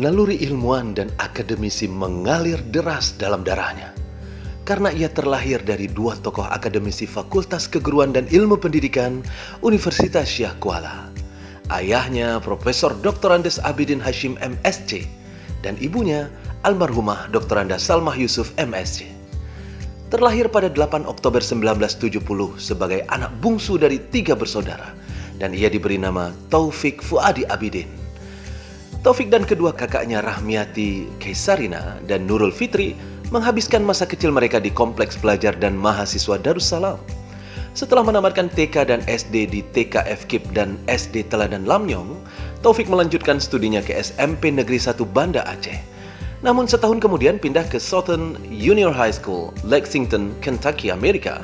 Naluri ilmuwan dan akademisi mengalir deras dalam darahnya. Karena ia terlahir dari dua tokoh akademisi Fakultas Keguruan dan Ilmu Pendidikan Universitas Syah Kuala. Ayahnya Profesor Dr. Andes Abidin Hashim MSc dan ibunya almarhumah Dr. Andes Salmah Yusuf MSc. Terlahir pada 8 Oktober 1970 sebagai anak bungsu dari 3 bersaudara dan ia diberi nama Taufik Fuadi Abidin. Taufik dan kedua kakaknya Rahmiati Kaisarina dan Nurul Fitri menghabiskan masa kecil mereka di Kompleks Pelajar dan Mahasiswa Darussalam. Setelah menamatkan TK dan SD di TK FKIP dan SD Teladan Lamnyong, Taufik melanjutkan studinya ke SMP Negeri 1 Banda Aceh. Namun setahun kemudian pindah ke Southern Junior High School, Lexington, Kentucky, Amerika,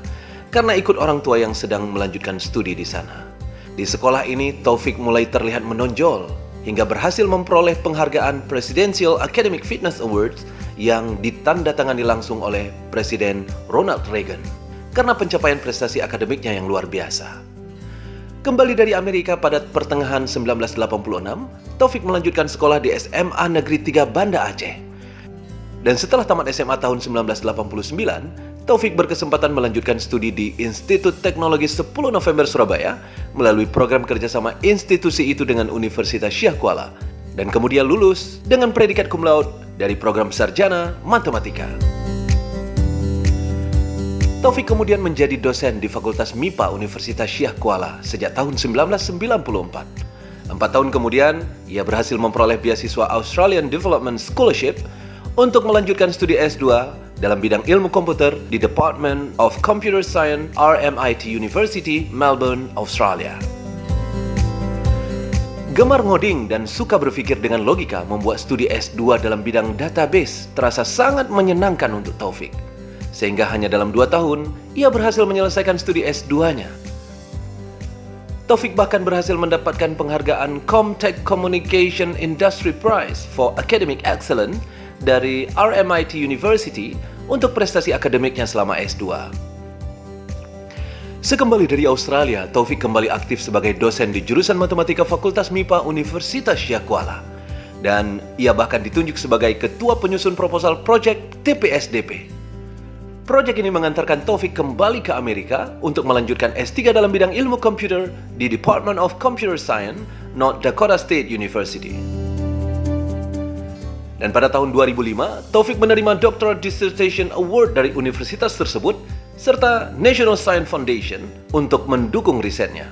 karena ikut orang tua yang sedang melanjutkan studi di sana. Di sekolah ini, Taufik mulai terlihat menonjol, hingga berhasil memperoleh penghargaan Presidential Academic Fitness Awards yang ditandatangani langsung oleh Presiden Ronald Reagan karena pencapaian prestasi akademiknya yang luar biasa. Kembali dari Amerika pada pertengahan 1986, Taufik melanjutkan sekolah di SMA Negeri 3 Banda Aceh. Dan setelah tamat SMA tahun 1989, Taufik berkesempatan melanjutkan studi di Institut Teknologi 10 November Surabaya melalui program kerjasama institusi itu dengan Universitas Syah Kuala dan kemudian lulus dengan predikat cum laude dari program sarjana matematika. Taufik kemudian menjadi dosen di Fakultas MIPA Universitas Syah Kuala sejak tahun 1994. 4 tahun kemudian, ia berhasil memperoleh beasiswa Australian Development Scholarship untuk melanjutkan studi S2 dalam bidang ilmu komputer di Department of Computer Science RMIT University, Melbourne, Australia. Gemar ngoding dan suka berpikir dengan logika membuat studi S2 dalam bidang database terasa sangat menyenangkan untuk Taufik. Sehingga hanya dalam 2 tahun, ia berhasil menyelesaikan studi S2-nya. Taufik bahkan berhasil mendapatkan penghargaan Comtech Communication Industry Prize for Academic Excellence dari RMIT University untuk prestasi akademiknya selama S2. Sekembali dari Australia, Taufik kembali aktif sebagai dosen di jurusan Matematika Fakultas MIPA Universitas Syah Kuala. Dan ia bahkan ditunjuk sebagai ketua penyusun proposal proyek TPSDP. Proyek ini mengantarkan Taufik kembali ke Amerika untuk melanjutkan S3 dalam bidang ilmu komputer di Department of Computer Science, North Dakota State University. Dan pada tahun 2005, Taufik menerima Doctoral Dissertation Award dari universitas tersebut serta National Science Foundation untuk mendukung risetnya.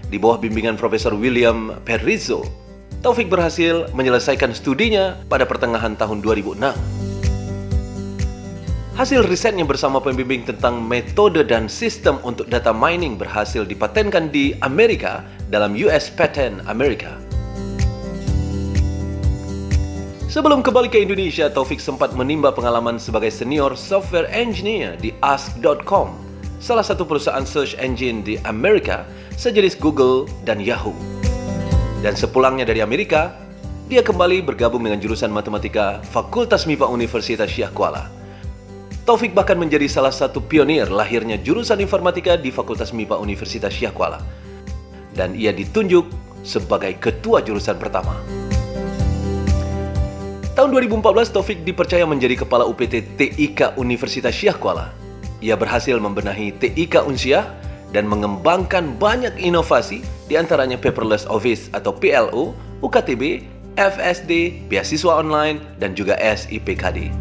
Di bawah bimbingan Profesor William Perrizzo, Taufik berhasil menyelesaikan studinya pada pertengahan tahun 2006. Hasil risetnya bersama pembimbing tentang metode dan sistem untuk data mining berhasil dipatenkan di Amerika dalam US Patent America. Sebelum kembali ke Indonesia, Taufik sempat menimba pengalaman sebagai senior software engineer di Ask.com, salah satu perusahaan search engine di Amerika sejenis Google dan Yahoo. Dan sepulangnya dari Amerika, dia kembali bergabung dengan jurusan matematika Fakultas MIPA Universitas Syah Kuala. Taufik bahkan menjadi salah satu pionir lahirnya jurusan informatika di Fakultas MIPA Universitas Syah Kuala. Dan ia ditunjuk sebagai ketua jurusan pertama. Tahun 2014, Taufik dipercaya menjadi Kepala UPT TIK Universitas Syah Kuala. Ia berhasil membenahi TIK Unsyah dan mengembangkan banyak inovasi, diantaranya Paperless Office atau PLO, UKTB, FSD, beasiswa online, dan juga SIPKD.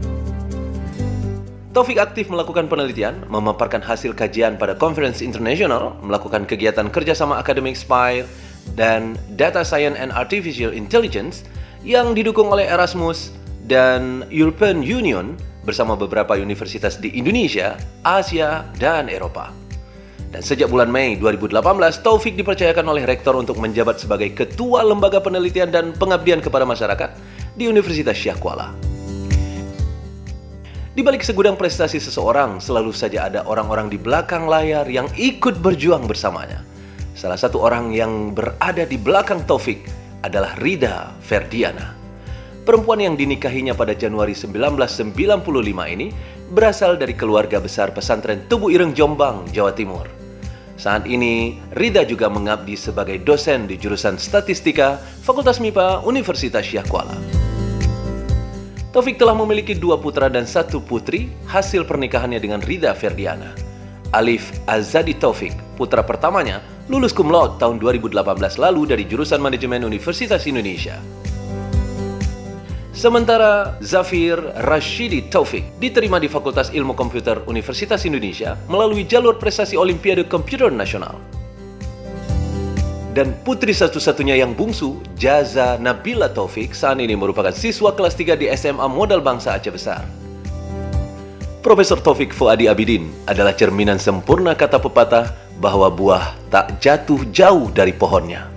Taufik aktif melakukan penelitian, memaparkan hasil kajian pada konferensi internasional, melakukan kegiatan kerjasama akademik SPIRE, dan Data Science and Artificial Intelligence, yang didukung oleh Erasmus dan European Union bersama beberapa universitas di Indonesia, Asia, dan Eropa. Dan sejak bulan Mei 2018, Taufik dipercayakan oleh Rektor untuk menjabat sebagai Ketua Lembaga Penelitian dan Pengabdian kepada Masyarakat di Universitas Syah Kuala. Di balik segudang prestasi seseorang, selalu saja ada orang-orang di belakang layar yang ikut berjuang bersamanya. Salah satu orang yang berada di belakang Taufik adalah Rida Ferdiana. Perempuan yang dinikahinya pada Januari 1995 ini berasal dari keluarga besar pesantren Tubuh Ireng Jombang, Jawa Timur. Saat ini, Rida juga mengabdi sebagai dosen di jurusan Statistika Fakultas MIPA Universitas Syah Kuala. Taufik telah memiliki 2 putra dan 1 putri hasil pernikahannya dengan Rida Ferdiana. Alif Azadi Taufik, putra pertamanya, lulus cum laude tahun 2018 lalu dari jurusan Manajemen Universitas Indonesia. Sementara Zafir Rashidi Taufik diterima di Fakultas Ilmu Komputer Universitas Indonesia melalui jalur prestasi Olimpiade Komputer Nasional. Dan putri satu-satunya yang bungsu, Jaza Nabila Taufik, saat ini merupakan siswa kelas 3 di SMA Modal Bangsa Aceh Besar. Profesor Taufik Fuadi Abidin adalah cerminan sempurna kata pepatah bahwa buah tak jatuh jauh dari pohonnya.